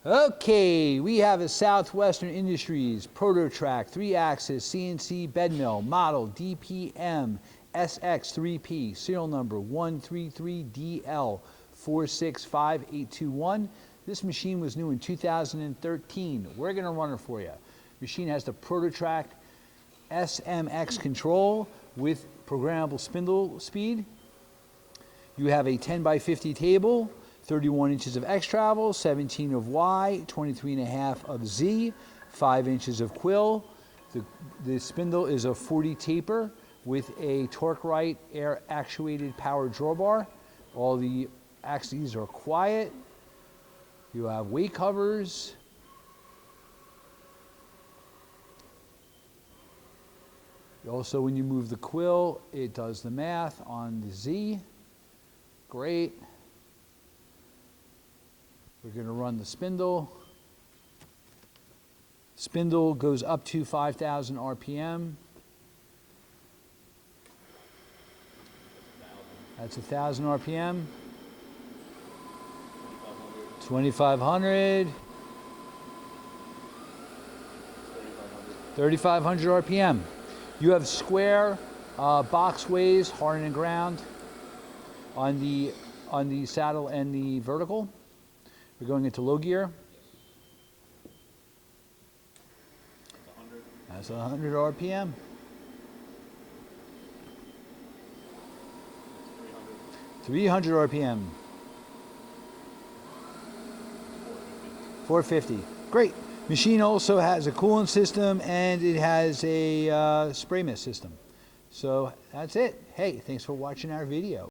Okay, we have a Southwestern Industries PROTO-TRAK 3-axis CNC bed mill model DPM SX3P, serial number 133DL465821. This machine was new in 2013. We're going to run it for you. Machine has the PROTO-TRAK SMX control with programmable spindle speed. You have a 10x50 table, 31 inches of X travel, 17 of Y, 23.5 of Z, 5 inches of quill. The spindle is a 40 taper with a TorqueRite air actuated power drawbar. All the axes are quiet. You have weight covers. Also, when you move the quill, it does the math on the Z. Great. We're going to run the spindle. Spindle goes up to 5,000 RPM. That's 1,000 RPM. 2,500. 3,500 RPM. You have square boxways, hard and ground, on the saddle and the vertical. We're going into low gear. That's 100 RPM. 300 RPM. 450. Great. Machine also has a coolant system and it has a spray mist system. So that's it. Hey, thanks for watching our video.